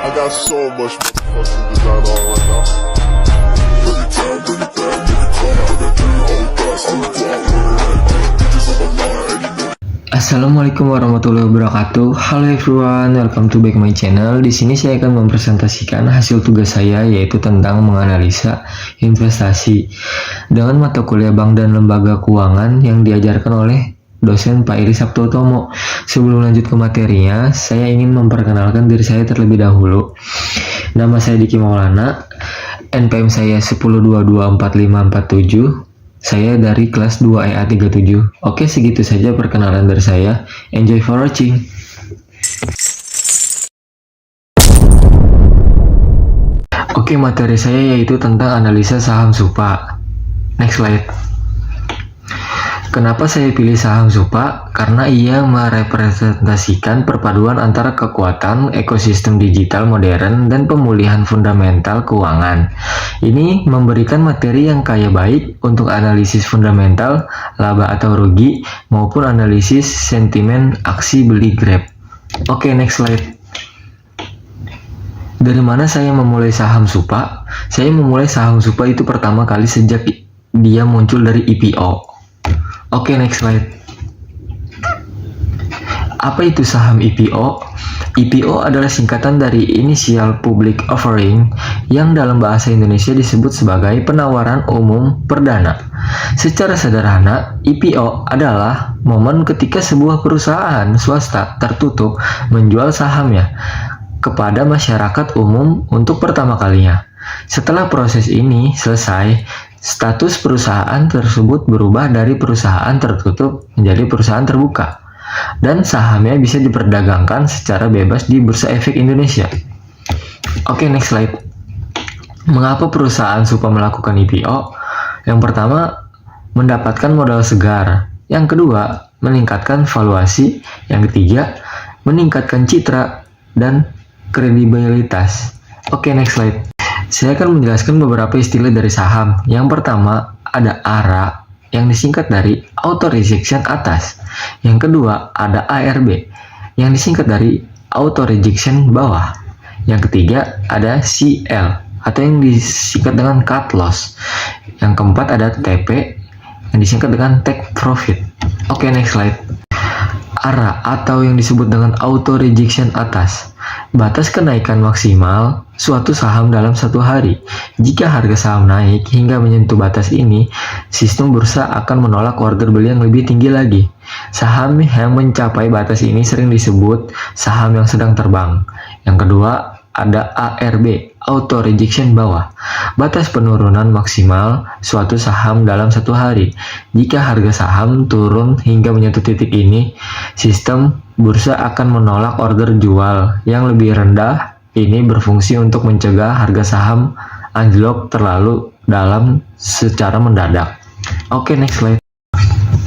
I got so much motherfucking design on right now. Bring it down, bring it down, bring it down. Bring it down, hold fast, I'm bitches on the line, and you know. Assalamualaikum warahmatullahi wabarakatuh. Halo everyone, welcome to back my channel. Di sini saya akan mempresentasikan hasil tugas saya, yaitu tentang menganalisa investasi dengan mata kuliah bank dan lembaga keuangan yang diajarkan oleh dosen Pak Iri Sabtotomo. Sebelum lanjut ke materinya, saya ingin memperkenalkan diri saya terlebih dahulu. Nama saya Diki Maulana, NPM saya 10224547. Saya dari kelas 2 EA37. Oke, segitu saja perkenalan dari saya. Enjoy for watching. Oke, materi saya yaitu tentang analisa saham SUPA. Next slide. Kenapa saya pilih saham SUPA? Karena ia merepresentasikan perpaduan antara kekuatan ekosistem digital modern dan pemulihan fundamental keuangan. Ini memberikan materi yang kaya baik untuk analisis fundamental, laba atau rugi, maupun analisis sentimen aksi beli Grab. Oke, next slide. Dari mana saya memulai saham SUPA? Saya memulai saham SUPA itu pertama kali sejak dia muncul dari IPO. Oke, next slide. Apa itu saham IPO? IPO adalah singkatan dari Initial Public Offering yang dalam bahasa Indonesia disebut sebagai penawaran umum perdana. Secara sederhana, IPO adalah momen ketika sebuah perusahaan swasta tertutup menjual sahamnya kepada masyarakat umum untuk pertama kalinya. Setelah proses ini selesai, status perusahaan tersebut berubah dari perusahaan tertutup menjadi perusahaan terbuka, dan sahamnya bisa diperdagangkan secara bebas di Bursa Efek Indonesia. Oke, next slide. Mengapa perusahaan SUPA melakukan IPO? Yang pertama, mendapatkan modal segar. Yang kedua, meningkatkan valuasi. Yang ketiga, meningkatkan citra dan kredibilitas. Oke, next slide. Saya akan menjelaskan beberapa istilah dari saham. Yang pertama, ada ARA yang disingkat dari Auto Rejection Atas. Yang kedua, ada ARB yang disingkat dari Auto Rejection Bawah. Yang ketiga, ada CL atau yang disingkat dengan Cut Loss. Yang keempat, ada TP yang disingkat dengan Take Profit. Oke, next slide. ARA atau yang disebut dengan Auto Rejection Atas, batas kenaikan maksimal suatu saham dalam satu hari. Jika harga saham naik hingga menyentuh batas ini, sistem bursa akan menolak order beli yang lebih tinggi lagi. Saham yang mencapai batas ini sering disebut saham yang sedang terbang. Yang kedua, ada ARB, Auto Rejection Bawah, batas penurunan maksimal suatu saham dalam satu hari. Jika harga saham turun hingga menyentuh titik ini, sistem bursa akan menolak order jual yang lebih rendah. Ini berfungsi untuk mencegah harga saham anjlok terlalu dalam secara mendadak. Oke, next slide.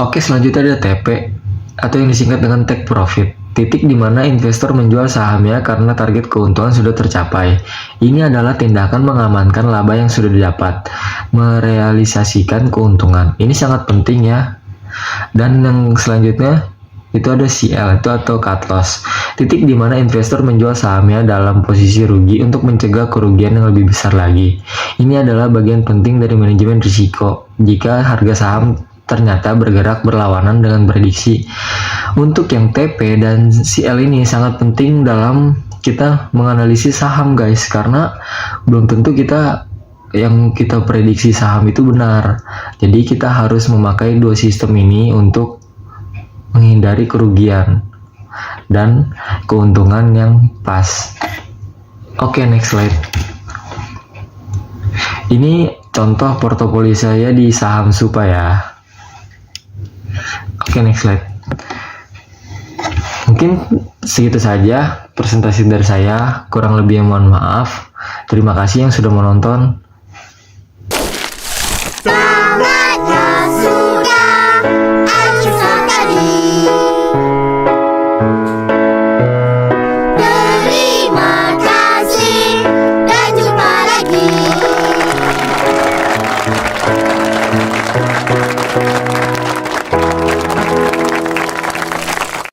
Oke, selanjutnya ada TP atau yang disingkat dengan Take Profit, titik di mana investor menjual sahamnya karena target keuntungan sudah tercapai. Ini adalah tindakan mengamankan laba yang sudah didapat, merealisasikan keuntungan. Ini sangat penting ya. Dan yang selanjutnya itu ada CL itu atau Cut Loss, titik di mana investor menjual sahamnya dalam posisi rugi untuk mencegah kerugian yang lebih besar lagi. Ini adalah bagian penting dari manajemen risiko jika harga saham ternyata bergerak berlawanan dengan prediksi. Untuk yang TP dan CL ini sangat penting dalam kita menganalisis saham guys, karena belum tentu yang kita prediksi saham itu benar. Jadi kita harus memakai dua sistem ini untuk menghindari kerugian dan keuntungan yang pas. Oke, next slide. Ini contoh portofolio saya di saham SUPA ya. Oke, next slide. Mungkin segitu saja presentasi dari saya, kurang lebih mohon maaf. Terima kasih yang sudah menonton.